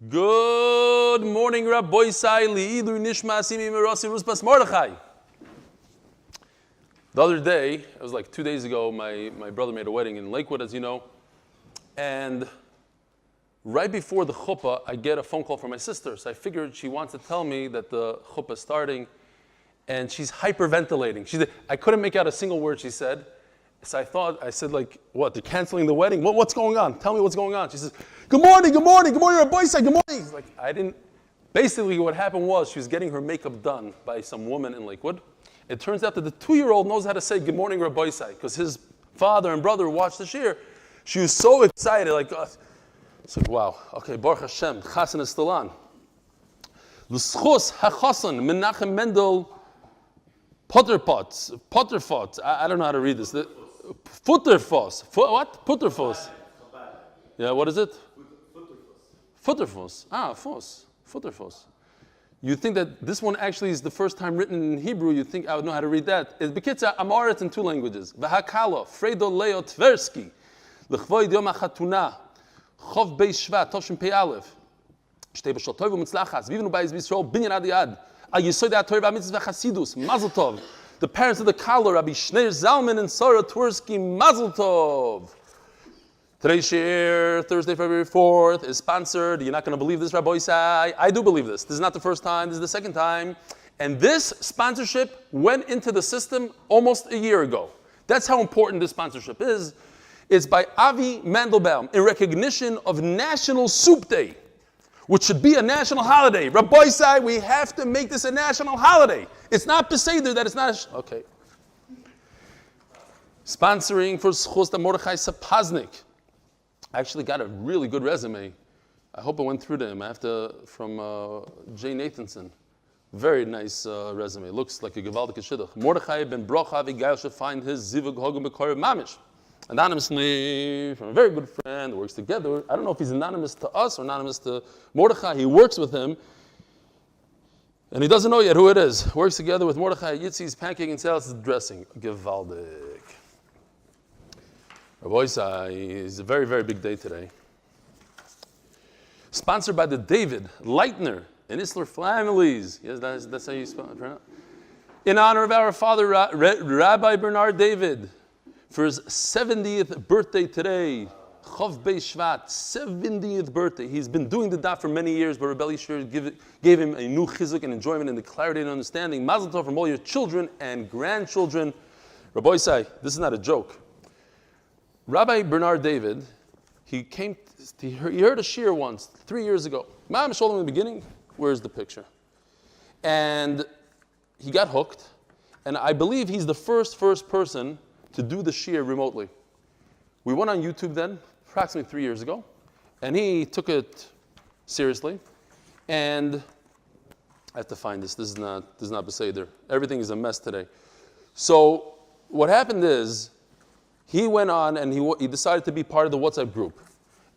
Good morning, Rabbi Sai Li'ilu Nishma Simi Merasi Ruspas Mordechai. The other day, it was like 2 days ago, my brother made a wedding in Lakewood, as you know. And right before the chuppah, I get a phone call from my sister. So I figured she wants to tell me that the chuppah is starting. And she's hyperventilating. She said, I couldn't make out a single word she said. So I said, like, what, they're canceling the wedding? What's going on? Tell me what's going on. She says, good morning, Rabbi Sai, good morning. Basically what happened was she was getting her makeup done by some woman in Lakewood. It turns out that the 2-year-old knows how to say good morning, Rabbi Sai, because his father and brother watched the shiur. She was so excited, like, it's like, wow, okay, Baruch Hashem, Chasen is still on. Lezchut, hagun, Mנחem Mendel, Putterfots. I don't know how to read this. Putterfoss. What? Putterfoss. Yeah, what is it? Putterfoss. Putterfoss. You think that this one actually is the first time written in Hebrew, you think I would know how to read that. It's Bekitza Amaret in 2 languages. והכלה, פריידא Leo טווערסקי, לכבוד Yomi החתונה, חוב Beis שבט, תשפ"א, שתהי בשעה טובה ומוצלחת, ויבנו בית בישראל, בניין עד יד, על יסוד התורה והמצוות והחסידות, Mazel Tov. The parents of the Kala, Rabbi Shneir Zalman and Sarah Tversky, Mazel Tov. Today's shiur, Thursday, February 4th, is sponsored. You're not going to believe this, Rabbi Isai. I do believe this. This is not the first time. This is the second time. And this sponsorship went into the system almost a year ago. That's how important this sponsorship is. It's by Avi Mandelbaum in recognition of National Soup Day, which should be a national holiday. Rabbi Isai, we have to make this a national holiday. It's not beseder that it's not. Okay. Sponsoring for zechus the Mordechai Sapoznick. I actually got a really good resume. I hope it went through to him. From Jay Nathanson. Very nice resume. Looks like a gewaldige shidduch. Mordechai ben Beracha Avigayil should find his zivug, hagun, bekarov, mammesh. Anonymously, from a very good friend, works together. I don't know if he's anonymous to us or anonymous to Mordechai. He works with him. And he doesn't know yet who it is. Works together with Mordechai, Yitzy's Pancake and sales dressing. Gewaldig. Rabbi Sai, it's a very, very big day today. Sponsored by the David, Leitner, and Isler families. Yes, that's how you spell it. In honor of our father, Rabbi Bernhard David, for his 70th birthday today. Chav Beis Shvat, 70th birthday. He's been doing the daf for many years, but Rebbe sure gave him a new chizuk and enjoyment and the clarity and understanding. Mazel Tov from all your children and grandchildren. Rabbi Sai, this is not a joke. Rabbi Bernhard David, he heard a shiur once, 3 years ago. Mammesh in the beginning, where's the picture? And he got hooked, and I believe he's the first person to do the shiur remotely. We went on YouTube then, approximately 3 years ago, and he took it seriously. And I have to find this. This is not beseder. Everything is a mess today. So what happened is, he went on and he decided to be part of the WhatsApp group.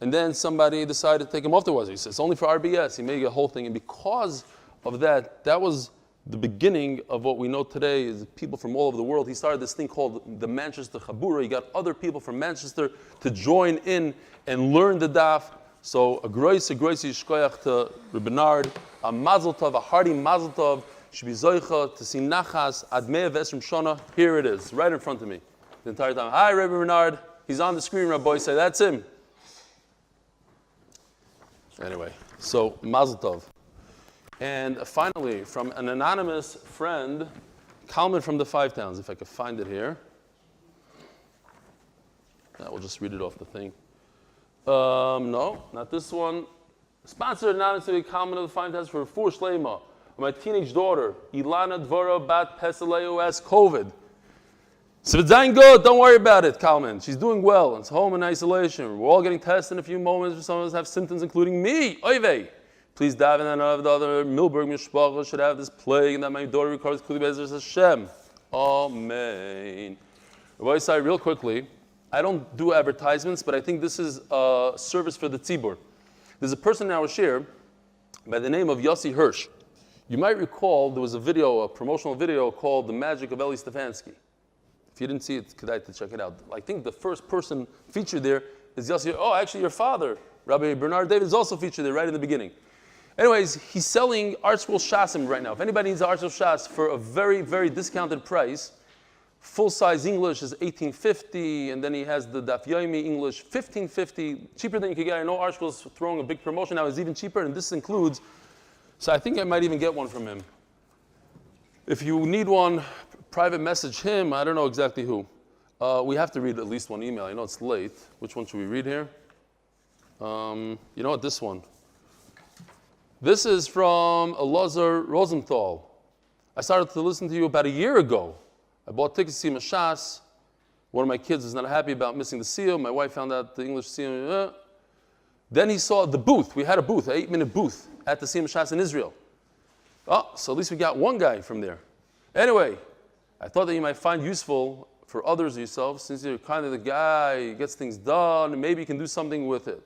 And then somebody decided to take him off the WhatsApp. He said, it's only for RBS. He made a whole thing. And because of that, that was the beginning of what we know today is people from all over the world. He started this thing called the Manchester Chabura. He got other people from Manchester to join in and learn the daf. So a groise yishkoyach to Bernhard, a Mazel Tov, a hearty Mazel Tov, should be zechus to see nachas ad 120 shana. Here it is, right in front of me. The entire time. Hi, Rabbi Bernhard. He's on the screen, Rabbi. Say, that's him. Anyway, so Mazel Tov. And finally, from an anonymous friend, Kalman from the Five Towns, if I could find it here. We'll just read it off the thing. No, not this one. Sponsored anonymously, Kalman of the Five Towns for Fur Shlema. My teenage daughter, Ilana Dvora Bat Pesaleo has COVID. So it's doing good, don't worry about it, Kalman. She's doing well. It's home in isolation. We're all getting tested in a few moments. Some of us have symptoms, including me. Oive. Please daven that none of the other Milberg Mishpacha should have this plague and that my daughter recovers clearly by Hashem. Amen. Rabbi Isai, real quickly, I don't do advertisements, but I think this is a service for the tzibur. There's a person in our shiur by the name of Yossi Hirsch. You might recall there was a promotional video called The Magic of Eli Stefansky. If you didn't see it, could I to check it out? I think the first person featured there is Yossi. Oh, actually, your father Rabbi Bernhard David is also featured there right in the beginning. Anyways, he's selling Art Scroll Shasim right now. If anybody needs an Art Scroll Shas for a very, very discounted price, full-size English is $18.50, and then he has the Daf Yomi English $15.50, cheaper than you could get. I know Art Scroll is throwing a big promotion now. It's even cheaper, and this includes, so I think I might even get one from him. If you need one, private message him. I don't know exactly who. We have to read at least one email. I know it's late. Which one should we read here? You know what? This one. This is from Elazar Rosenthal. I started to listen to you about a year ago. I bought tickets to see Mashas. One of my kids was not happy about missing the seal. My wife found out the English seal. Then he saw the booth. We had a booth, an 8-minute booth at the Siyam Mashas in Israel. Oh, so at least we got one guy from there. Anyway, I thought that you might find useful for others yourself, since you're kind of the guy who gets things done, and maybe you can do something with it.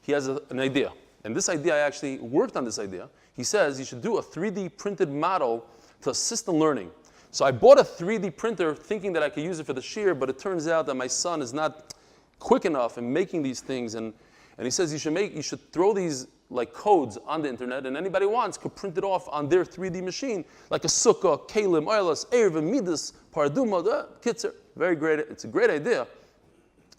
He has an idea. And this idea, I actually worked on this idea. He says you should do a 3D printed model to assist in learning. So I bought a 3D printer thinking that I could use it for the shiur, but it turns out that my son is not quick enough in making these things. And he says you should throw these like codes on the internet, and anybody wants could print it off on their 3D machine, like a sukkah, kalim, oilas, erva, midas, parduma, kitzer. Very great. It's a great idea.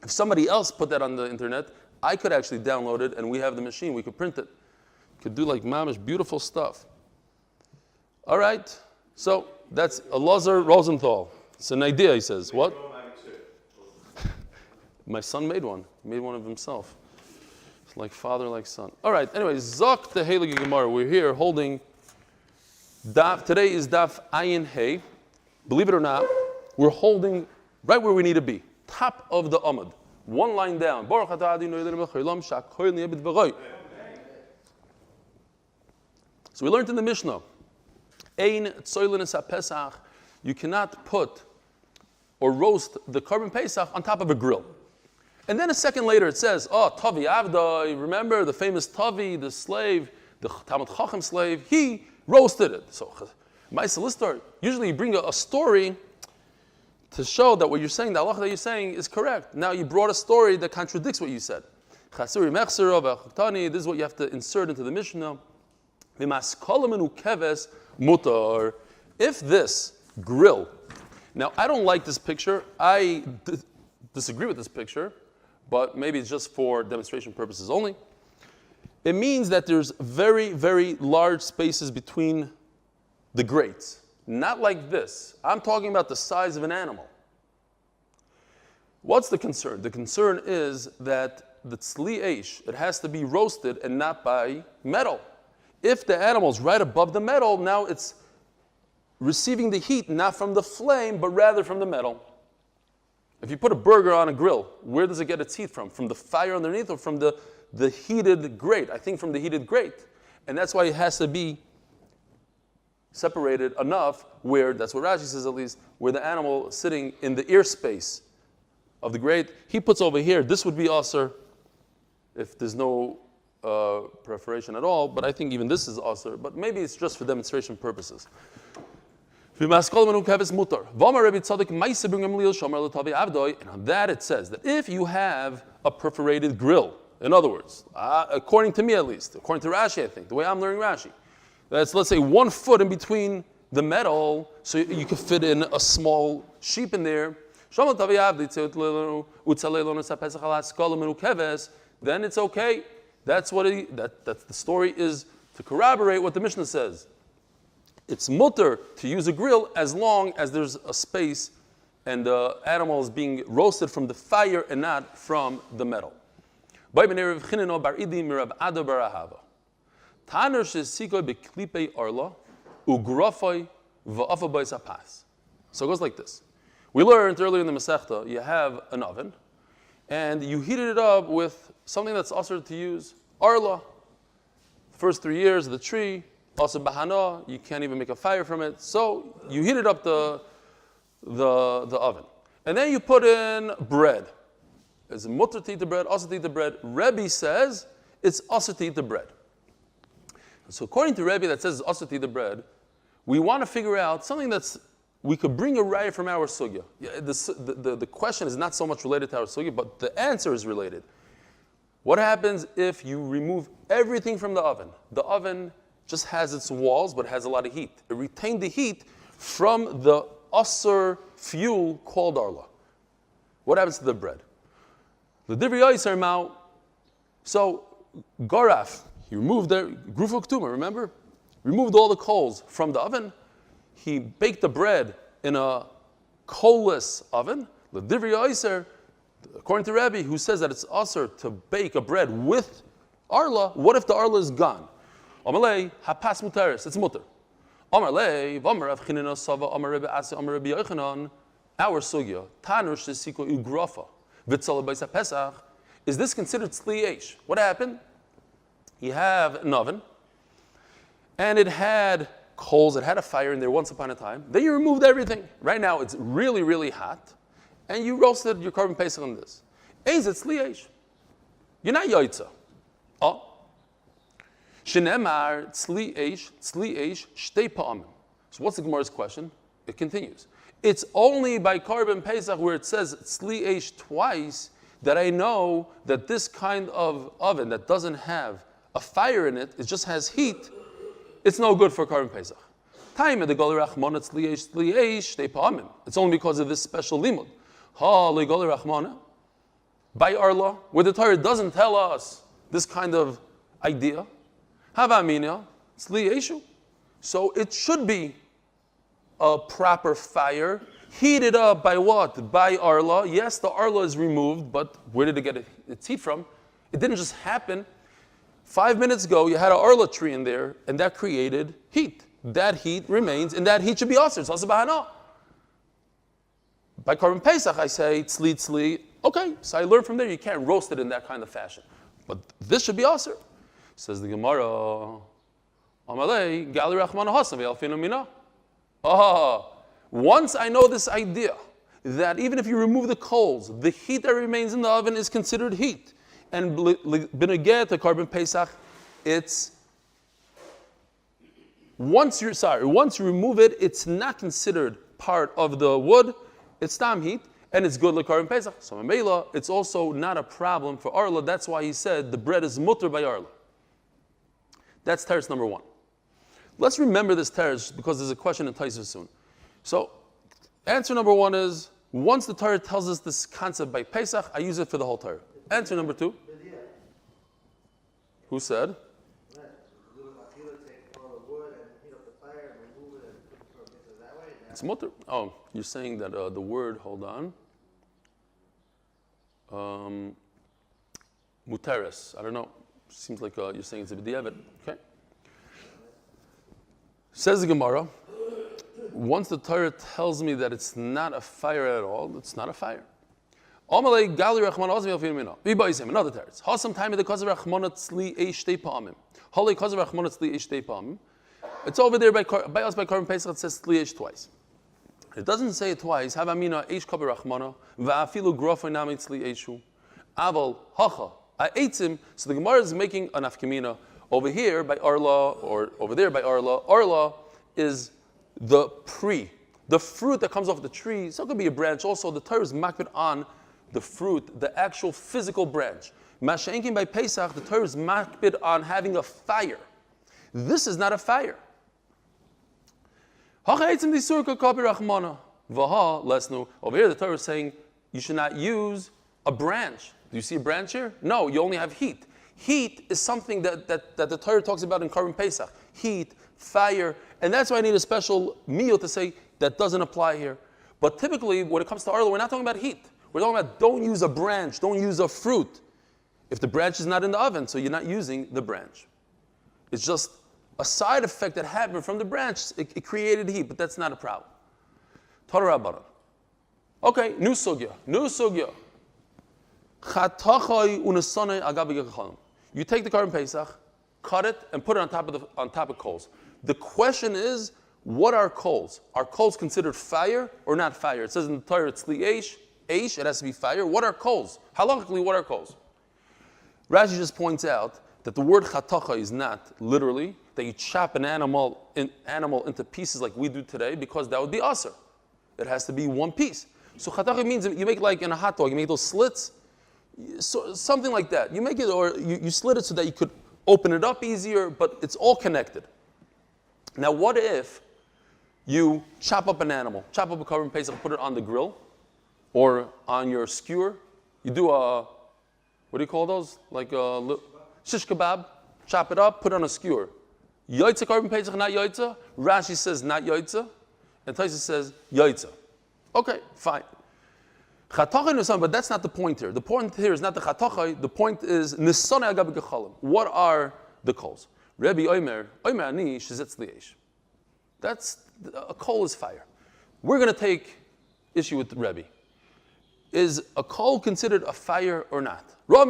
If somebody else put that on the internet, I could actually download it, and we have the machine. We could print it. Could do like mammesh, beautiful stuff. All right. So that's Elazar Rosenthal. It's an idea, he says. What? My son made one. He made one of himself. It's like father, like son. All right. Anyway, Zok the Heilige Gemara. We're here holding Daf. Today is Daf Ayin Hey. Believe it or not, we're holding right where we need to be. Top of the Amud. One line down. So we learned in the Mishnah, you cannot put or roast the korban Pesach on top of a grill. And then a second later it says, Tavi Avdai, remember the famous Tavi, the slave, the Talmud Chacham slave, he roasted it. So, usually you bring a story to show that what you're saying, the halacha that you're saying is correct. Now you brought a story that contradicts what you said. This is what you have to insert into the Mishnah. If this grill, now I don't like this picture, I disagree with this picture, but maybe it's just for demonstration purposes only. It means that there's very, very large spaces between the grates. Not like this. I'm talking about the size of an animal. What's the concern? The concern is that the tzli eish, it has to be roasted and not by metal. If the animal's right above the metal, now it's receiving the heat not from the flame, but rather from the metal. If you put a burger on a grill, where does it get its heat from? From the fire underneath or from the heated grate? I think from the heated grate. And that's why it has to be separated enough where, that's what Rashi says at least, where the animal is sitting in the ear space of the grate. He puts over here, this would be aser if there's no perforation at all, but I think even this is aser, but maybe it's just for demonstration purposes. And on that it says that if you have a perforated grill, in other words, according to me at least, according to Rashi I think, the way I'm learning Rashi, that's let's say 1 foot in between the metal, so you can fit in a small sheep in there, then it's okay. That's what that's the story is to corroborate what the Mishnah says. It's mutter to use a grill as long as there's a space and the animal is being roasted from the fire and not from the metal. So it goes like this. We learned earlier in the Masechta, you have an oven, and you heated it up with something that's also to use, arla. First 3 years of the tree, also bahana, you can't even make a fire from it. So you heated up the oven. And then you put in bread. It's mutter to eat the bread, also to eat the bread. Rebbe says it's also to eat the bread. So according to Rebbe that says it's also to eat the bread, we want to figure out something that's, we could bring a raya from our sugya. The question is not so much related to our sugya, but the answer is related. What happens if you remove everything from the oven? The oven just has its walls, but it has a lot of heat. It retained the heat from the usur fuel called arla. What happens to the bread? The divri yoiser mao. So garaf, he removed the grufuk tuma, remember? Removed all the coals from the oven. He baked the bread in a coalless oven. The divri yoiser, according to Rabbi, who says that it's usur to bake a bread with arla, what if the arla is gone? Amalei hapas muteris, it's mutter. Amalei v'amar avchinina sava amar Rebbe Asa amar Rebbe Yochanan. Our sugya tanur shesiko ugrafa v'tzala Beis Pesach. Is this considered tzli eish? What happened? You have an oven, and it had coals, it had a fire in there once upon a time. Then you removed everything. Right now it's really, really hot, and you roasted your korban pesach on this. Is it tzli eish? You're not yoitza. Oh. Shenemar tzli eish shtei pa'amim. So what's the Gemara's question? It continues. It's only by korban pesach where it says tzli eish twice that I know that this kind of oven that doesn't have a fire in it, it just has heat, it's no good for korban pesach. Time the gol rachmana tzli eish shtei pa'amim. It's only because of this special limud. Ha le gol rachmana. By our law, where the Torah doesn't tell us this kind of idea. Hava mina tzli eishu. So it should be a proper fire, heated up by what? By arla. Yes, the arla is removed, but where did it get its heat from? It didn't just happen. 5 minutes ago, you had an arla tree in there, and that created heat. That heat remains, and that heat should be asr. It's also bahana. By korban pesach, I say tzli. Okay, so I learned from there you can't roast it in that kind of fashion, but this should be asr. Says the Gemara. Amalei gali rachmana hasav elfinu mina. Once I know this idea that even if you remove the coals, the heat that remains in the oven is considered heat. And b'negeh to korban pesach, it's once you remove it, it's not considered part of the wood. It's tam heat, and it's good like korban pesach. So mamela, it's also not a problem for arla. That's why he said the bread is mutter by arla. That's teretz number one. Let's remember this teretz because there's a question in Taisa soon. So, answer number one is, once the Torah tells us this concept by Pesach, I use it for the whole Torah. Answer number two. Who said? It's mutter. Oh, you're saying that the word, hold on. Muteris. I don't know. Seems like you're saying it's a b'diavad. Okay. Says the Gemara, once the Torah tells me that it's not a fire at all, it's not a fire. Another teretz. Hasam time the cause of rachmana tzli eish shtei pa'amim. Holy cause of rachmana tzli eish shtei pa'amim. It's over there by us by korban pesach. It says tzli eish twice. It doesn't say it twice. Have amina eish kaber rachmana va'afilu grofa nami tzli eishu. Aval hacha ha'eitzim. So the Gemara is making an afkamina. Over here by arla, or over there by arla. Arla is the fruit that comes off the tree. So it could be a branch. Also, the Torah is makbid on the fruit, the actual physical branch. Masha'enkin by Pesach, the Torah is makbid on having a fire. This is not a fire. Over here, the Torah is saying you should not use a branch. Do you see a branch here? No, you only have heat. Heat is something that the Torah talks about in korban pesach. Heat, fire, and that's why I need a special meal to say that doesn't apply here. But typically, when it comes to arla, we're not talking about heat. We're talking about don't use a branch, don't use a fruit. If the branch is not in the oven, so you're not using the branch. It's just a side effect that happened from the branch. It created heat, but that's not a problem. Torah Rabbanan. Okay, new sugya. You take the korban pesach, cut it, and put it on top of coals. The question is, what are coals? Are coals considered fire or not fire? It says in the Torah, it's li eish, it has to be fire. What are coals? Halachically, what are coals? Rashi just points out that the word chatacha is not literally that you chop an animal into pieces like we do today, because that would be aser. It has to be one piece. So chatacha means you make like in a hot dog, you make those slits. So, something like that. You make it, or you slit it so that you could open it up easier, but it's all connected. Now, what if you chop up an animal, chop up a korban pesach, put it on the grill, or on your skewer? You do a, what do you call those? Like a shish kebab. Chop it up, put it on a skewer. Yitzy korban pesach, not yitzy. Rashi says not yitzy, and Taisa says yitzy. Okay, fine. Chatachai is something, but that's not the point here. The point here is not the chatachai. The point is nisonei agav gechalim. What are the coals? Rebbe Omer ani shezitz liyesh. That's a coal is fire. We're going to take issue with the Rebbe. Is a coal considered a fire or not? How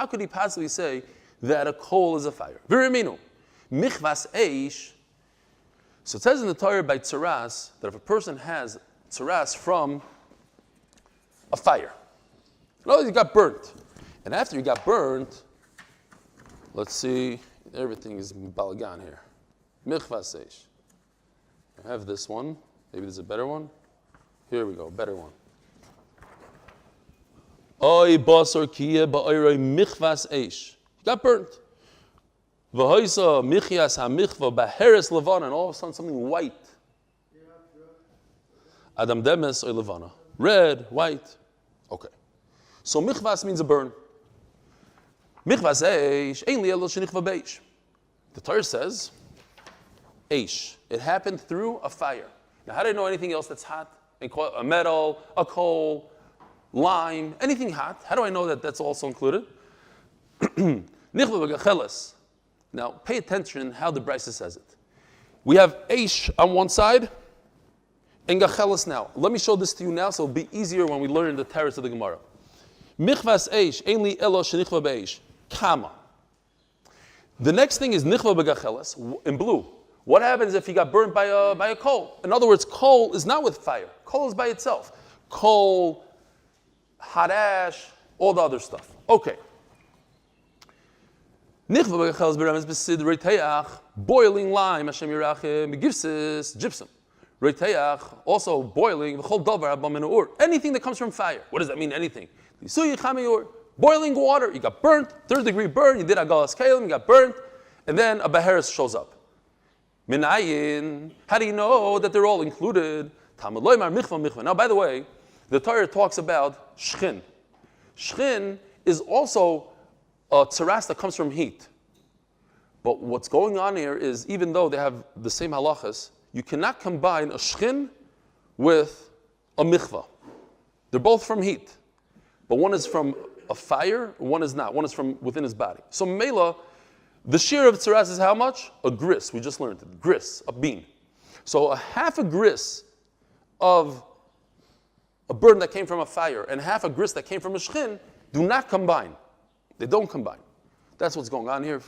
could he possibly say that a coal is a fire? Viriminu, michvas eish. So it says in the Torah by tzaras that if a person has tzaras from a fire, no, he got burnt, and after he got burnt, let's see, everything is balagan here. Michvas eish. I have this one. Maybe there's a better one. Here we go, better one. Oy basar kiye ba'oyroi michvas eish. He got burnt. V'hoisa michias hamichva b'heres levana, and all of a sudden something white. Adam demes oy levana. Red, white. Okay. So michvas means a burn. Michvas eish, ein li elo shenichva beish. The Torah says, eish. It happened through a fire. Now, how do I know anything else that's hot? A metal, a coal, lime, anything hot. How do I know that that's also included? Now, pay attention how the Brisa says it. We have eish on one side and gachelas now. Let me show this to you now so it'll be easier when we learn the terrace of the Gemara. Michvas eish, ein li elo shenichva beish. Kama. The next thing is nichva begachelas in blue. What happens if he got burned by a coal? In other words, coal is not with fire. Coal is by itself. Coal, hot ash, all the other stuff. Okay. Boiling lime, gypsum. Also boiling, anything that comes from fire. What does that mean, anything? Boiling water, you got burnt, 3rd degree burn, you did agalas kalim, you got burnt, and then a beheres shows up. Minayin, how do you know that they're all included? Now, by the way, the Torah talks about shchin. Shchin is also a tzaras that comes from heat. But what's going on here is, even though they have the same halachas, you cannot combine a shchin with a michvah. They're both from heat. But one is from a fire, one is not. One is from within his body. So Mela, the shear of tzaras is how much? A gris. We just learned it. Gris, a bean. So a half a gris of a burden that came from a fire and half a gris that came from a shchin do not combine. They don't combine. That's what's going on here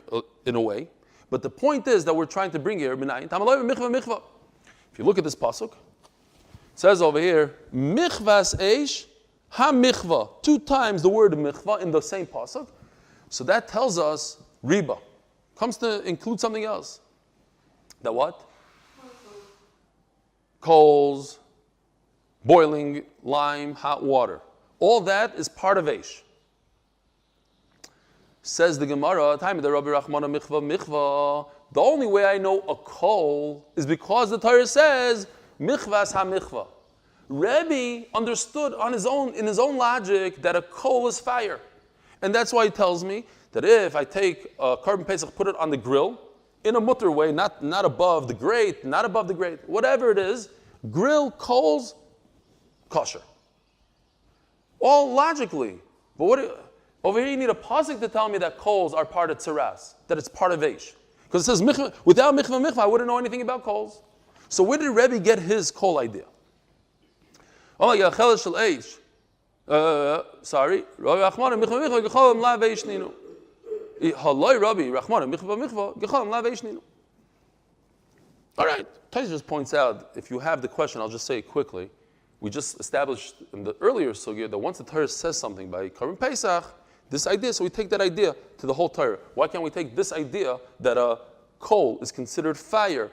in a way. But the point is that we're trying to bring here, if you look at this pasuk, it says over here, michvas eish ha-michva. 2 times the word michva in the same pasuk. So that tells us riba. Comes to include something else. That what? Coals, boiling lime, hot water. All that is part of eish. Says the Gemara, the only way I know a coal is because the Torah says, michvas ha-michva. Rebbe understood on his own, in his own logic, that a coal is fire. And that's why he tells me that if I take a korban pesach, put it on the grill, in a mutter way, not above the grate, whatever it is, grill, coals, kosher. All logically. But over here you need a pasuk to tell me that coals are part of tzaras, that it's part of eish. Because it says, without michvah, I wouldn't know anything about coals. So where did Rebbe get his coal idea? Oh my God, chel shel eish. Sorry. All right, Taisa just points out, if you have the question, I'll just say it quickly. We just established in the earlier sugya that once the Torah says something by korban pesach, this idea, so we take that idea to the whole Torah. Why can't we take this idea that a coal is considered fire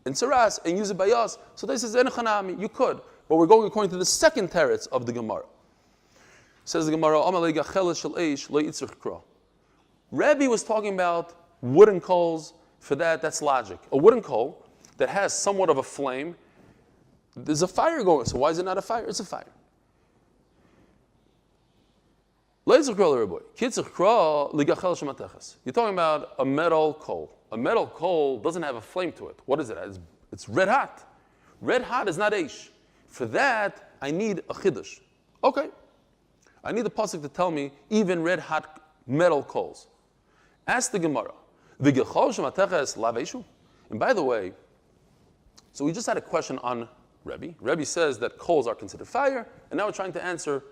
in tzaras and use it by us? So this is enochanami. You could, but we're going according to the second teretz of the Gemara. Says the Gemara, Rebbe was talking about wooden coals. For that, that's logic. A wooden coal that has somewhat of a flame, there's a fire going. So why is it not a fire? It's a fire. You're talking about a metal coal. A metal coal doesn't have a flame to it. What is it? It's red hot. Red hot is not eish. For that, I need a chiddush. Okay. I need the pasuk to tell me even red hot metal coals. Ask the Gemara. And by the way, so we just had a question on Rebbe. Rebbe says that coals are considered fire, and now we're trying to answer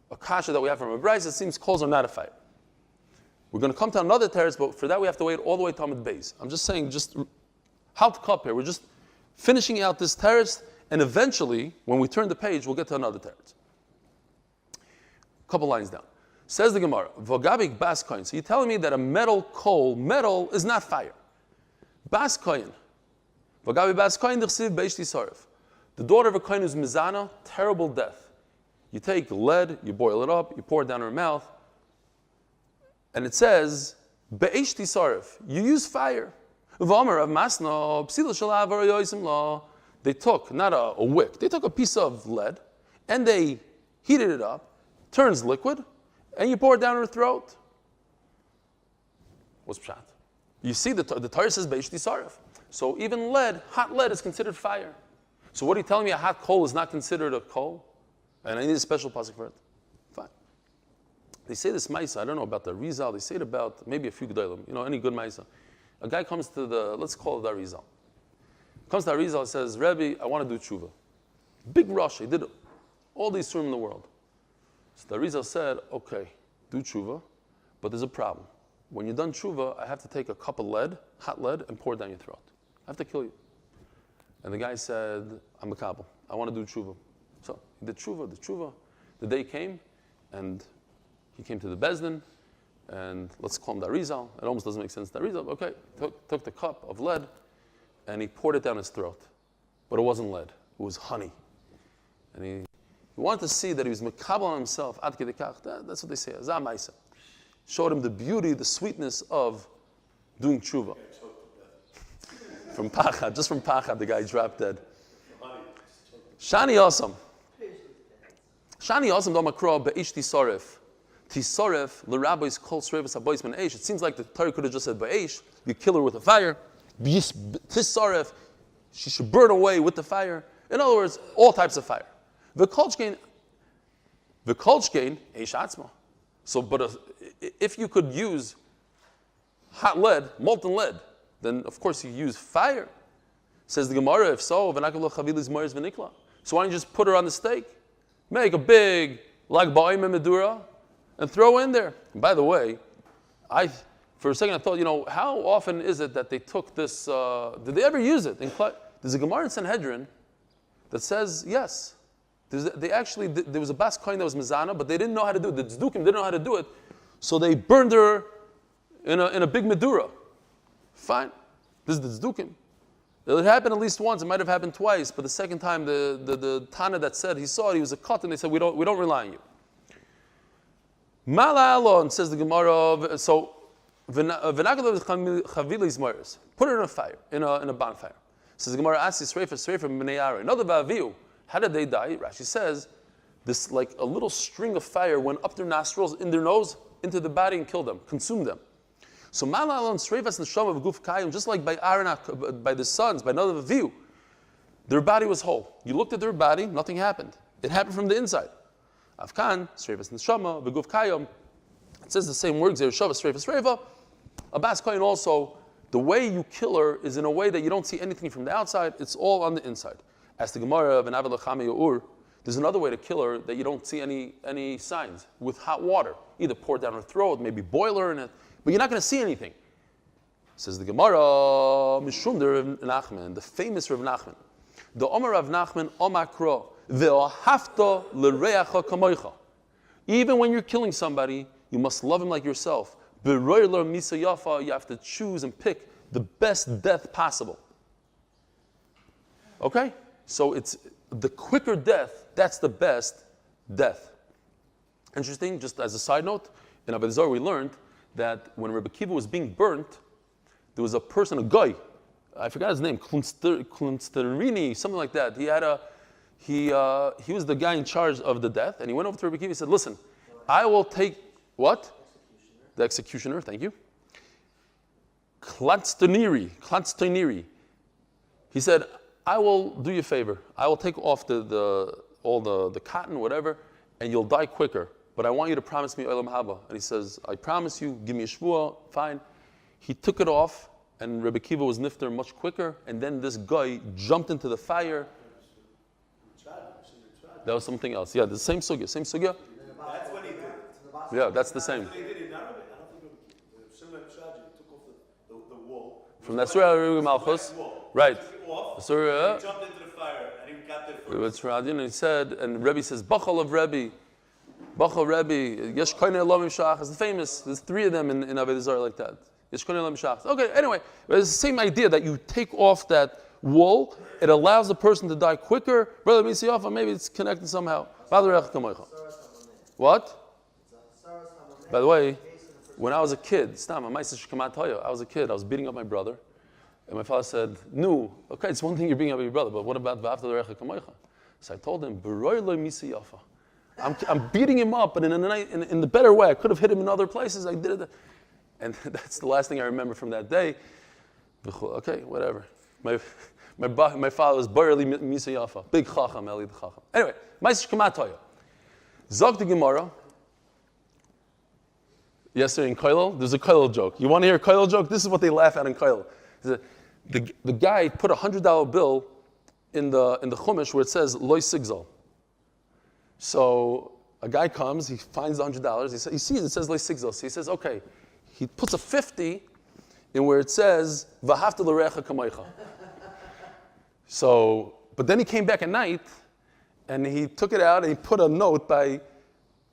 a kasha that we have from a brayso. It seems coals are not a fire. We're going to come to another teretz, but for that we have to wait all the way to Amud Beis. I'm just saying, just how to cup here. We're just finishing out this teretz, and eventually, when we turn the page, we'll get to another teretz. A couple lines down. Says the Gemara, Vogabik bas koyin. So you're telling me that a metal coal, metal is not fire. Bas koyin. Vogabik bas koyin d'chsiv beishti sarif. The daughter of a koyin who's mizana, terrible death. You take lead, you boil it up, you pour it down her mouth, and it says, beishti sarif. You use fire. V'omer of masno, psila shalav arayosim la. They took, not a wick, they took a piece of lead, and they heated it up, turns liquid, and you pour it down her throat. What's pshat? You see, the Torah says beishti sarif. So even lead, hot lead, is considered fire. So what are you telling me? A hot coal is not considered a coal, and I need a special pasuk for it. Fine. They say this ma'isa. I don't know about the Rizal. They say it about maybe a few gedolim. Any good ma'isa. A guy comes to let's call it the Rizal. Comes to the Rizal and says, Rebbe, I want to do tshuva. Big rush. He did all these surim in the world. So the Rizal said, okay, do tshuva, but there's a problem. When you're done tshuva, I have to take a cup of lead, hot lead, and pour it down your throat. I have to kill you. And the guy said, I'm a kabel. I want to do tshuva. So he did tshuva. The day came, and he came to the Bezdin, and let's call him the Rizal. It almost doesn't make sense, the Rizal. Okay, took the cup of lead, and he poured it down his throat. But it wasn't lead. It was honey. And he wanted to see that he was mekabel on himself. Ad kedei kach. That's what they say. Zah ma'isa. Showed him the beauty, the sweetness of doing tshuva. From pachad, just from pachad, the guy dropped dead. Shani Osam. Shani Osam do makro be'ish tisarif. Tisarif l'rabbi's kol srevis habois ben eish. It seems like the Torah could have just said be'ish. You kill her with a fire. Tisarif. She should burn away with the fire. In other words, all types of fire. V'kolchkein eish atzma. So, but if you could use hot lead, molten lead, then of course you use fire. Says the Gemara, if so, so why don't you just put her on the stake? Make a big lag ba'im and medura and throw in there. And by the way, for a second I thought, how often is it that they took this, did they ever use it? There's a Gemara in Sanhedrin that says yes. There was a bas kohen that was mizana, but they didn't know how to do it. The tzdukim didn't know how to do it, so they burned her in a big medura. Fine. This is the tzdukim. It happened at least once. It might have happened twice, but the second time, the Tana that said he saw it, he was a cut, and they said we don't rely on you. Mala'alon, says the Gemara. So put her in a fire, in a bonfire. Says the Gemara, Asi Sreifa B'nei another Vaviu. How did they die? Rashi says, this like a little string of fire went up their nostrils, in their nose, into the body and killed them, consumed them. So Mala'alon Sreifas Neshama V'guf Kayim, just like by Aaron, by the sons, by another view, their body was whole. You looked at their body, nothing happened. It happened from the inside. Avkan Sreifas Neshama V'guf Kayim. It says the same words there. Shavas Sreifas Reiva. A bas kohen also, the way you kill her is in a way that you don't see anything from the outside. It's all on the inside. As the Gemara of an Avi Mandelbaum, there's another way to kill her that you don't see any signs, with hot water. Either pour it down her throat, maybe boil her in it, but you're not going to see anything. Says the Gemara, Mishum de Rav Nachman, the famous Rav Nachman. The Omer Rav Nachman, Omakro, ve'ohafta l'reacha kamoicha. Even when you're killing somebody, you must love him like yourself. Beroiler misa yafa, you have to choose and pick the best death possible. Okay? So the quicker death, that's the best death. Interesting, just as a side note, in Avodah Zarah we learned that when Rebbe Kiva was being burnt, there was a person, a guy, I forgot his name, Klunsterini, something like that. He was the guy in charge of the death, and he went over to Rebbe Kiva and said, listen, I will take, what? The executioner, thank you. Klunsterini. He said, I will do you a favor. I will take off all the cotton, whatever, and you'll die quicker. But I want you to promise me Olam Haba. And he says, I promise you, give me a shvuah, fine. He took it off, and Rebbe Kiva was nifter much quicker, and then this guy jumped into the fire. That was something else. Yeah, the same sugya. That's what he did. Yeah, that's the same. I don't think similar to Shaji, he took off the wall. From that Surah Malchus. Right. He took it off, Surah, he jumped into the fire, and he got there first. and he said, and Rebbe says, Bachal of Rebbe, Yesh Koine Elohim Shach. It's the famous, there's three of them in Avodah Zarah like that. Yesh Koine Elohim Shach. Okay, anyway, it's the same idea that you take off that wool, it allows the person to die quicker. Brother Misiyafa, maybe it's connected somehow. What? By the way, when I was a kid, I was a kid, I was beating up my brother, and my father said, no, okay, it's one thing you're beating up your brother, but what about V'afta l'recha kamocha? So I told him, B'roi lo misiyafa. I'm beating him up, but in the better way. I could have hit him in other places. I did it. And that's the last thing I remember from that day. Okay, whatever. My father was barely misa yafa. Big chacham, Eli the chacham. Anyway, Ma'aser Shkamatoya. Zog the Gemara. Yesterday in Koilel, there's a Koilel joke. You want to hear a Koilel joke? This is what they laugh at in Koilel. The guy put a $100 bill in the Chumash where it says Loi Sigzal. So a guy comes, he finds the $100. He sees it says Loi Sigzal. So he says, okay. He puts a 50 in where it says V'afta l'recha kamocha. So, but then he came back at night, and he took it out and he put a note by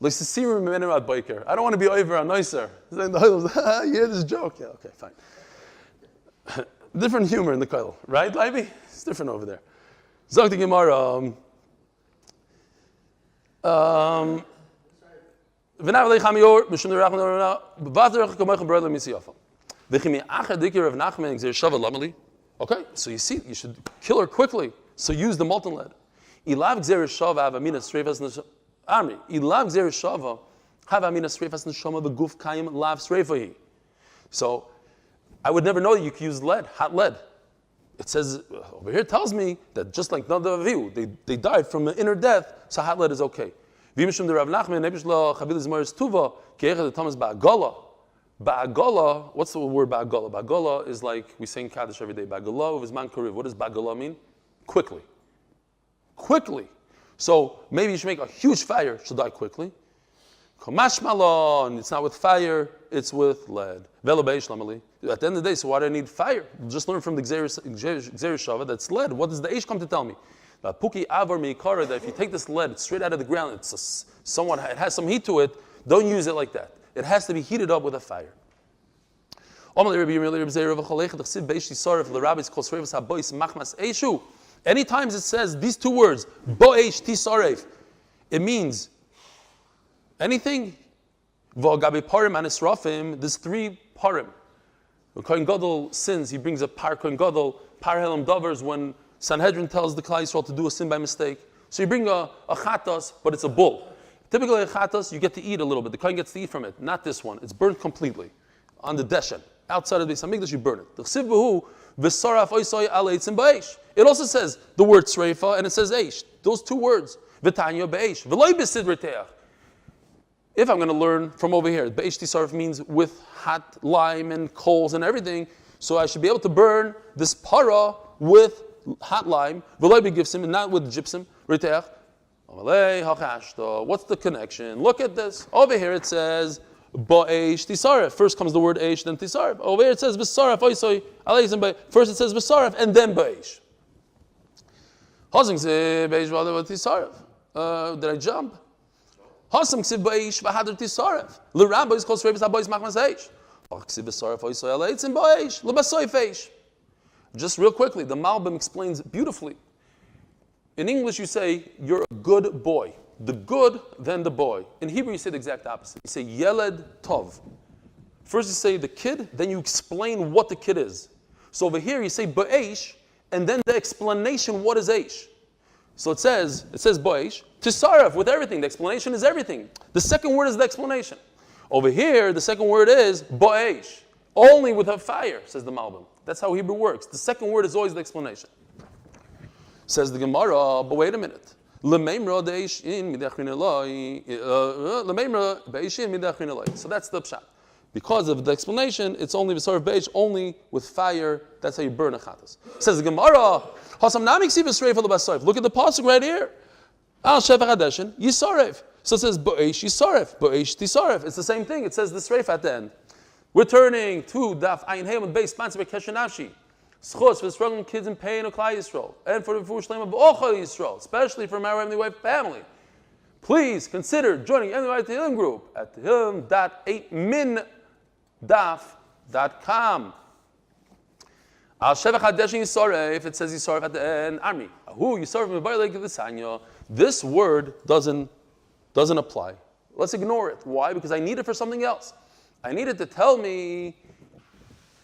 L'sisirim Memenim Biker. I don't want to be over on nicer. You hear this joke? Yeah, okay, fine. Different humor in the Koilel, right, Leiby? It's different over there. Zog the Gemara. Okay, so you see, you should kill her quickly. So use the molten lead. So I would never know that you could use lead, hot lead. It says over here, it tells me that just like none of you, they died from an inner death, so hot lead is okay. What's the word ba'agala? Ba'agala is like we sing Kaddish every day. Ba'agala of Zman Kariv. What does ba'agala mean? Quickly. Quickly. So maybe you should make a huge fire, should die quickly. Kamashmalon, it's not with fire, it's with lead. At the end of the day, so why do I need fire? Just learn from the Gzeir Shava that's lead. What does the Eish come to tell me? That if you take this lead, it's straight out of the ground, it has some heat to it, don't use it like that. It has to be heated up with a fire. Anytime it says these two words, bo'esh tisaref, it means anything. There's three parim. When Kohen Gadol sins, he brings a par Kohen Gadol, par helam davers, when Sanhedrin tells the Klal Yisrael to do a sin by mistake. So you bring a chatas, but it's a bull. Typically a chatas, you get to eat a little bit. The Kohen gets to eat from it. Not this one. It's burnt completely. On the deshen. Outside of the Beis Hamikdash, you burn it. It also says the word sreifa and it says eish. Those two words. V'tanya be'eish. V'loi b'sidreteach. If I'm going to learn from over here, be'eish tisarf means with hot lime and coals and everything. So I should be able to burn this para with hot lime. V'loi b'gifsim and not with gypsum. Reteach. What's the connection? Look at this. Over here it says ba'eish tisaref. First comes the word eish, then tisaref. Over here it says v'saref. First it says v'saref and then ba'eish. Did I jump? Just real quickly, the Malbim explains beautifully. In English, you say, you're a good boy. The good, then the boy. In Hebrew, you say the exact opposite. You say, Yeled Tov. First you say the kid, then you explain what the kid is. So over here, you say Ba'esh, and then the explanation, what is Eish? So it says Ba'esh, Tisaref, with everything. The explanation is everything. The second word is the explanation. Over here, the second word is Ba'esh, only with a fire, says the Malbim. That's how Hebrew works. The second word is always the explanation. Says the Gemara, but wait a minute. So that's the pshat. Because of the explanation, it's only v'saref be'esh, only with fire. That's how you burn a chatas. Says the Gemara, look at the pasuk right here. Al shevach hadeshin yisaref. So it says be'esh yisaref, be'esh tisaref. It's the same thing. It says the sreif at the end. We're turning to Daf Amud Beis, sponsored by Kesher Nafshi. Zechus for the struggling kids in pain of Klal Yisrael, and for the Fush Shlema of Ochel Yisrael, especially for my Heavenly Wife family. Please consider joining the Heavenly Tehillim group at tehillim.8mindaf.com. Al Shevach Hadeshin Yisaref, it says Yisaref at the end. Amri, Ahu Yisaref Mebayalek V'Sanya. This word doesn't apply. Let's ignore it. Why? Because I need it for something else. I need it to tell me.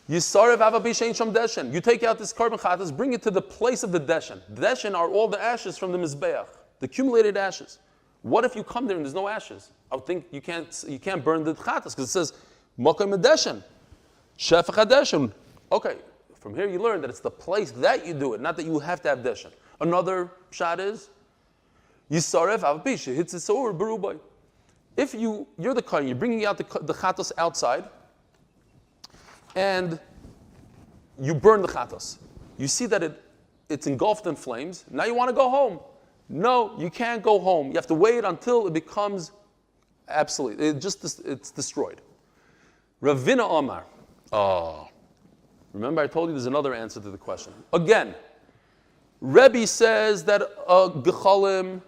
You take out this carbon chatas, bring it to the place of the deshen. The deshen are all the ashes from the mizbeach, the accumulated ashes. What if you come there and there's no ashes? I would think you can't burn the chatas because it says makom deshen, shefach hadeshen. Okay, from here you learn that it's the place that you do it, not that you have to have deshen. Another pshat is yisaref avapisha hits it or berubay. If you're the kohen, you're bringing out the chatas outside. And you burn the chatas. You see that it's engulfed in flames. Now you want to go home. No, you can't go home. You have to wait until it becomes obsolete. It's destroyed. Ravina Omar. Oh. Remember I told you there's another answer to the question. Again, Rebbe says that gechalim,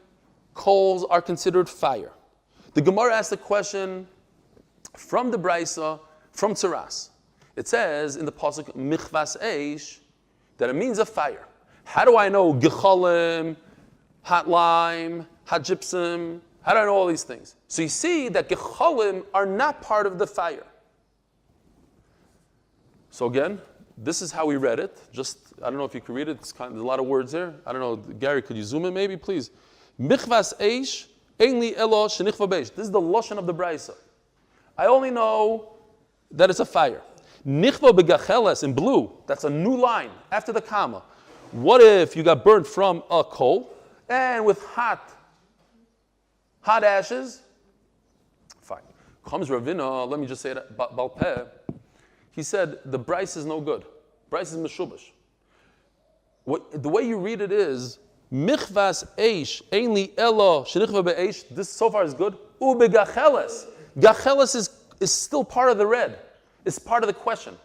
coals, are considered fire. The Gemara asked the question from the Brisa, from Tzaras. It says in the pasuk michvas eish that it means a fire. How do I know gechalim, hot lime, hot gypsum? How do I know all these things? So you see that gechalim are not part of the fire. So again, this is how we read it. I don't know if you can read it. There's a lot of words there. I don't know, Gary, could you zoom in maybe, please? Michvas eish einli elo shenichva beish. This is the lashon of the brisa. I only know that it's a fire. Nichva begacheles in blue, that's a new line after the comma. What if you got burned from a coal and with hot ashes? Fine. Comes Ravina, let me just say that, Balpeh. He said the Bryce is no good. Bryce is meshubash. The way you read it is michvas eish einli elo shenichva be'eish. This so far is good. U begacheles. Gacheles is still part of the red. It's part of the question.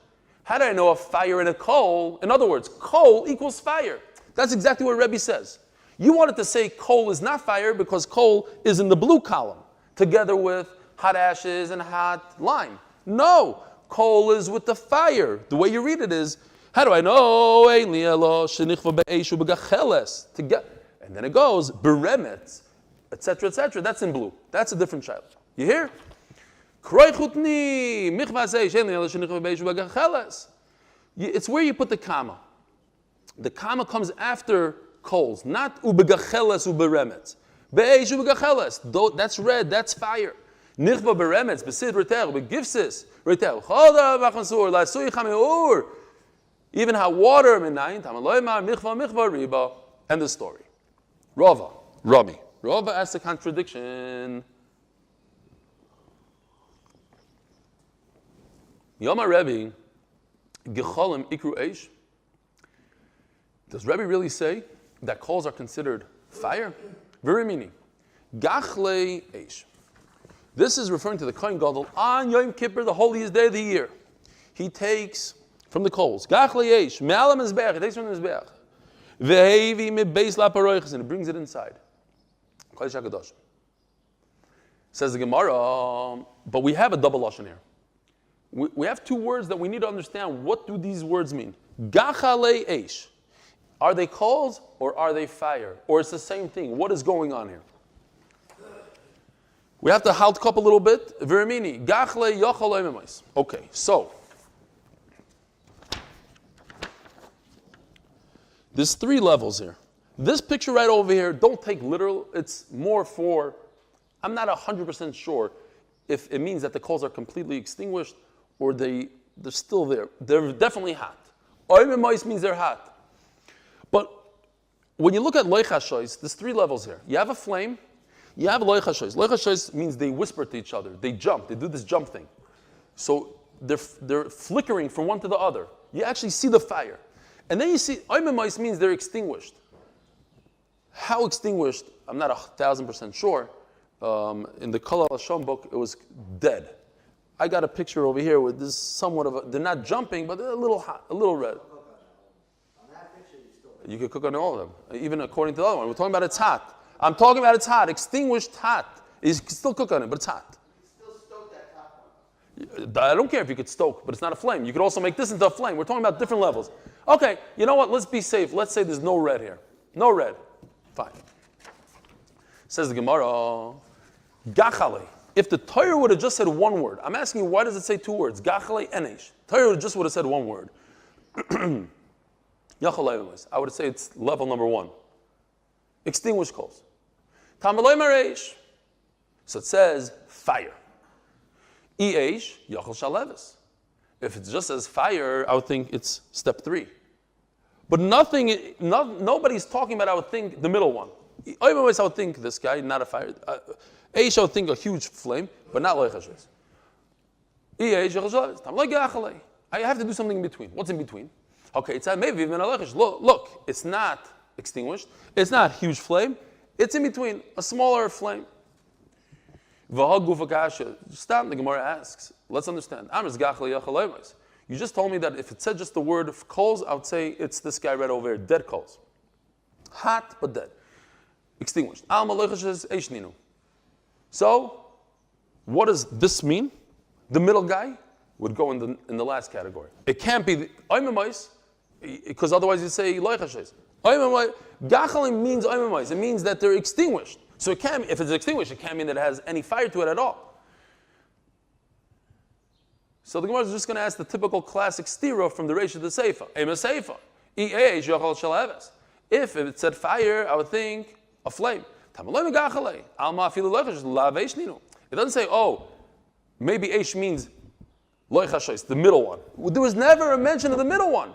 How do I know a fire and a coal? In other words, coal equals fire. That's exactly what Rebbe says. You wanted to say coal is not fire because coal is in the blue column, together with hot ashes and hot lime. No, coal is with the fire. The way you read it is, how do I know? And then it goes, beremet, etc., etc. That's in blue. That's a different child. You hear? It's where you put the comma. The comma comes after coals, not ubegacheles uberemetz. Be'esh ubegacheles. That's red, that's fire. Nichva beremetz, besid reter, begifsis, reter. Choda bachmasur, lasui chameur. Even hot water, minayin, tamaloyma, michva riba. End the story. Rami asks a contradiction. Yoma Rebbe, gecholim ikru eish. Does Rebbe really say that coals are considered fire? Very meaning. Gachle eish. This is referring to the Kohen Gadol on Yom Kippur, the holiest day of the year. He takes from the coals. Gachle eish. Me'alam mizbeach. He takes from the mizbeach. Ve'hevi me'beis la'paroiches. And he brings it inside. Kodesh HaKadosh. Says the Gemara, but we have a double lashon here. We have two words that we need to understand. What do these words mean? Gachale eish. Are they coals or are they fire? Or it's the same thing? What is going on here? We have to halt up a little bit. Virimini, gachle yochel oimemais. Okay, so there's 3 levels here. This picture right over here, don't take literal. It's more for, I'm not 100% sure if it means that the coals are completely extinguished or they're still there. They're definitely hot. Oimemais means they're hot. But when you look at loichashois, there's 3 levels here. You have a flame. You have loichashois. Loichashois means they whisper to each other. They jump. They do this jump thing. So they're flickering from one to the other. You actually see the fire. And then you see, oimemais means they're extinguished. How extinguished? I'm not 1,000% sure. In the Kol HaLashon book, it was dead. I got a picture over here with this somewhat of a, they're not jumping, but they're a little hot, a little red. You could cook on all of them, even according to the other one. We're talking about it's hot. I'm talking about it's hot, extinguished hot. You can still cook on it, but it's hot. You can still stoke that top one. I don't care if you could stoke, but it's not a flame. You could also make this into a flame. We're talking about different levels. Okay, you know what? Let's be safe. Let's say there's no red here. No red. Fine. Says the Gemara, Gachale. If the Torah would have just said one word, I'm asking you, why does it say 2 words? Gachale and Eish. Torah just would have said one word. I would say it's level number 1. Extinguish coals. Tamaloi Mareish. So it says fire. Eish, Yachal Shalevis. If it just says fire, I would think it's step 3. But nobody's talking about, I would think, the middle one. I would think this guy, not a fire. Eish, I would think a huge flame, but not loichashois. Eish, Yachal Shalevis. Tamaloi Gachale. I have to do something in between. What's in between? Okay, it's maybe even a loichash. Look, it's not extinguished. It's not huge flame. It's in between, a smaller flame. Stop, the Gemara asks. Let's understand. You just told me that if it said just the word coals, I would say it's this guy right over here, dead coals. Hot, but dead. Extinguished. So, what does this mean? The middle guy would go in the last category. It can't be the oimemais, because otherwise you'd say loichashes. Gachalim means oimemais. It means that they're extinguished. So it can't, if it's extinguished, it can't mean that it has any fire to it at all. So the Gemara is just going to ask the typical classic stira from the Reish of the Seifa. If it said fire, I would think a flame. It doesn't say, oh, maybe Eish means loichashes, the middle one. There was never a mention of the middle one.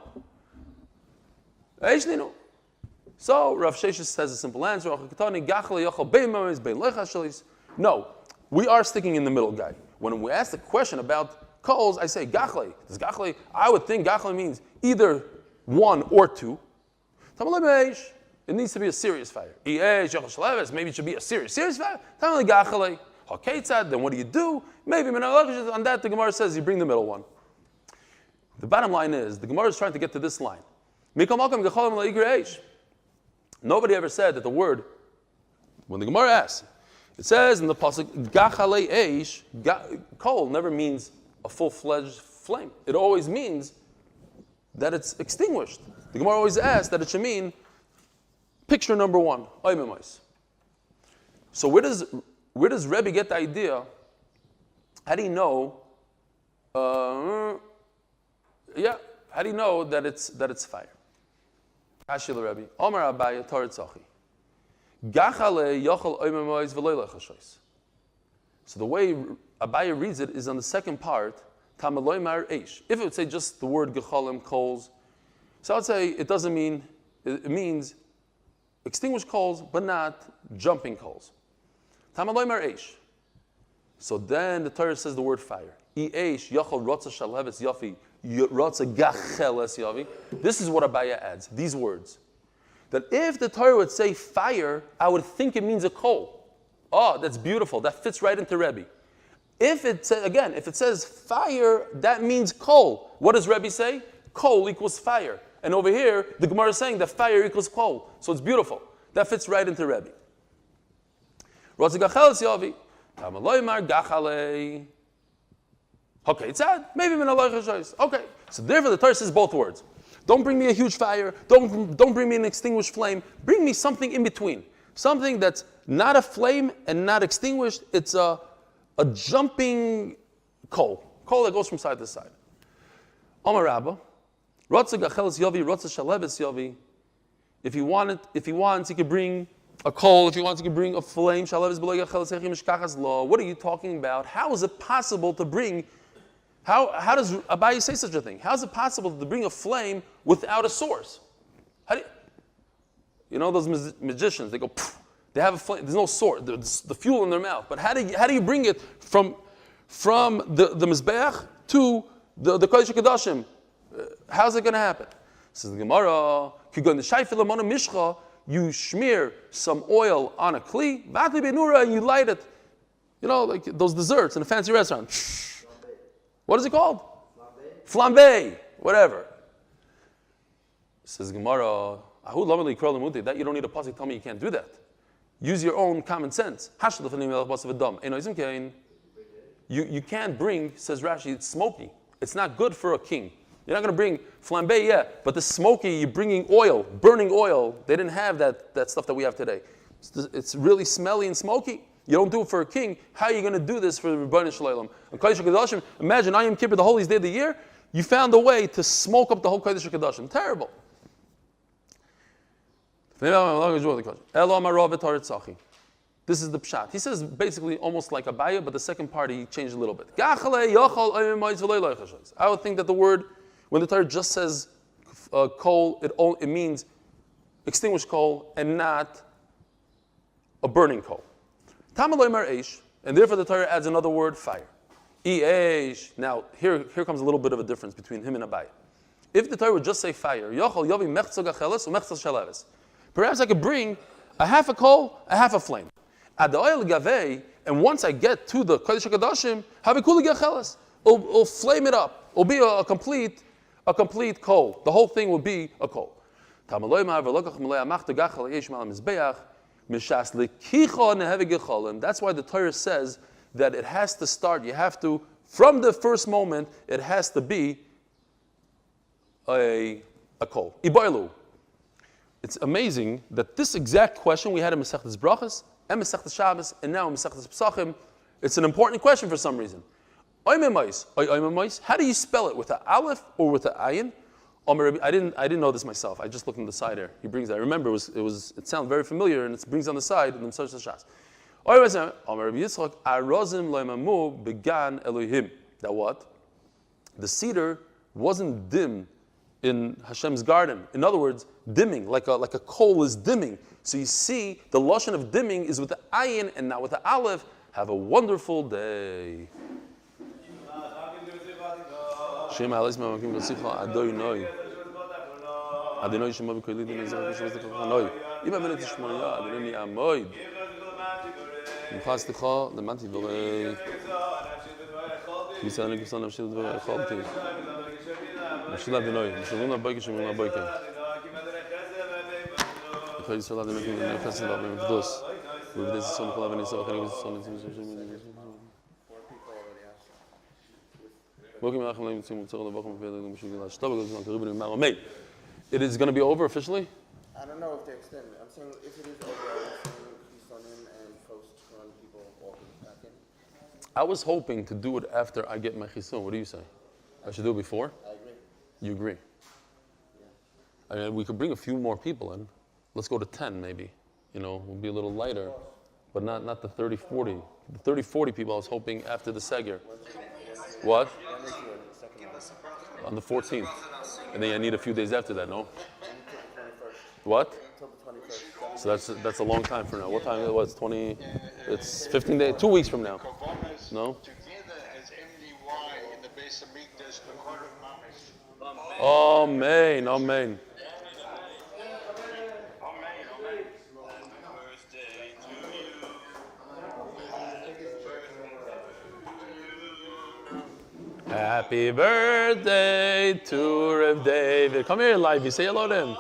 So Rav Sheshes says a simple answer. No, we are sticking in the middle guy. When we ask the question about coals, I say gachle. Does gachle? I would think gachle means either 1 or 2. It needs to be a serious fire. Maybe it should be a serious fire. Then what do you do? Maybe on that the Gemara says you bring the middle one. The bottom line is, the Gemara is trying to get to this line. Nobody ever said that the word, when the Gemara asks, it says in the pasuk, gachale eish, coal never means a full-fledged flame. It always means that it's extinguished. The Gemara always asks that it should mean picture number 1, oimemais. So where does Rebbe get the idea? How do you know? How do you know that it's fire? Ashil Rebbe, Omar Abaye Toretzachi. Gachale yochel oimemais v'loy lechashois. So the way Abaye reads it is on the second part, Tamaloi Mar Eish. If it would say just the word gecholim, coals, so I would say it doesn't mean, it means extinguished coals, but not jumping coals. Tamaloi Mar Eish. So then the Torah says the word fire. Eish yochel rotza shalheves yafi. This is what Abaya adds, these words. That if the Torah would say fire, I would think it means a coal. Oh, that's beautiful. That fits right into Rebbe. If it says fire, that means coal. What does Rebbe say? Coal equals fire. And over here, the Gemara is saying that fire equals coal. So it's beautiful. That fits right into Rebbe. Okay, it's sad. Maybe min aloy chashois. Okay, so therefore the Torah says both words. Don't bring me a huge fire. Don't bring me an extinguished flame. Bring me something in between. Something that's not a flame and not extinguished. It's a jumping coal that goes from side to side. Amar Rabba, Rotza gacheles yovi, Rotza shaleves yovi. If he wants, he could bring a coal. If he wants, he could bring a flame. Shaleves below gacheles hechim mishkachas lo. What are you talking about? How is it possible to bring? How does Abaye say such a thing? How is it possible to bring a flame without a source? How do you know those magicians? They go, poof, they have a flame. There's no source. There's the fuel in their mouth. But how do you bring it from the mizbeach to the kodesh kodashim? How's it going to happen? Says the Gemara, you smear some oil on a kli, and you light it. You know, like those desserts in a fancy restaurant. What is it called? Flambe, whatever. Says Gemara, that you don't need a pasuk tell me you can't do that. Use your own common sense. You can't bring, says Rashi, it's smoky. It's not good for a king. You're not going to bring flambe, yeah, but the smoky, you're bringing oil, burning oil. They didn't have that stuff that we have today. It's really smelly and smoky. You don't do it for a king. How are you going to do this for the Rebbeinu Shalom? Imagine Yom Kippur, the holiest day of the year. You found a way to smoke up the whole Kodesh HaKadoshim. Terrible. This is the pshat. He says basically almost like Abaye, but the second part he changed a little bit. I would think that the word, when the Torah just says coal, it means extinguished coal and not a burning coal. And therefore the Torah adds another word, fire. Now, here comes a little bit of a difference between him and Abaye. If the Torah would just say fire, perhaps I could bring a half a coal, a half a flame. And once I get to the Kodesh HaKadoshim, it'll flame it up. It'll be a complete coal. The whole thing will be a coal. That's why the Torah says that it has to start, you have to, from the first moment, it has to be a coal. It's amazing that this exact question we had in Masechtas Brachas, and Masechtas Shabbos, and now in Masechtas Pesachim, it's an important question for some reason. How do you spell it? With an aleph or with an ayin? I didn't know this myself. I just looked on the side here. He brings that. I remember it sounded very familiar, and it brings on the side, and then such as Shas. That what? The cedar wasn't dim in Hashem's garden. In other words, dimming, like a coal is dimming. So you see, the lashon of dimming is with the ayin and not with the aleph. Have a wonderful day. Shema Alisma Makim Lasicha Adonai. Adonai Shema B'Koyli Din Ezra Shema Adonai. Ima Menet Shmoya Adonai Amoid. Mchastcha Lemanti V'Rei. Misanik Misan Avshil Dvei Chalti. Avshil Adonai. Mishaluna Boike Shemuna Boike. Chayil Yisrael Adonai Kim Adonai Chesed V'Avim V'Dos. V'V'Des Yisrael Chol Avnei Yisrael Chayil Yisrael Yisrael. It is going to be over officially? I don't know if they extend it. I'm saying if it is over, I'm saying and post on people walking back in. I was hoping to do it after I get my chisun. What do you say? I should do it before? I agree. You agree? Yeah. I mean, we could bring a few more people in. Let's go to 10 maybe. You know, we'll be a little lighter. But not the 30, 40. The 30, 40 people I was hoping after the Seger. What? On the 14th. And then I need a few days after that, no? What? So that's a long time from now. What time is it? What, it's 20? It's 15 days, 2 weeks from now. No? Amen, amen. Happy birthday to Rev David. Come here, Livy. Say hello to him.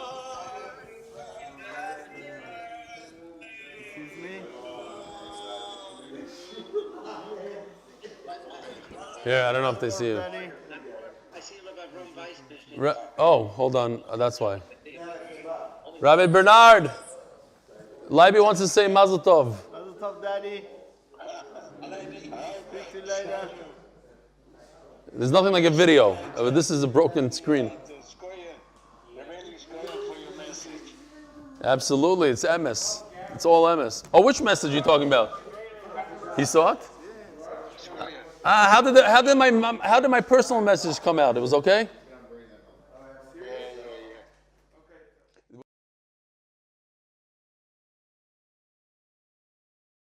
Here, I don't know if they see you. I see you look like Rum Weiss. Hold on. That's why. Rabbi Bernhard, Leiby wants to say Mazel Tov. Mazel Tov, Daddy. Speak to you later. There's nothing like a video. This is a broken screen. Absolutely, it's MS. It's all MS. Oh, which message are you talking about? He saw it? How did my personal message come out? It was okay?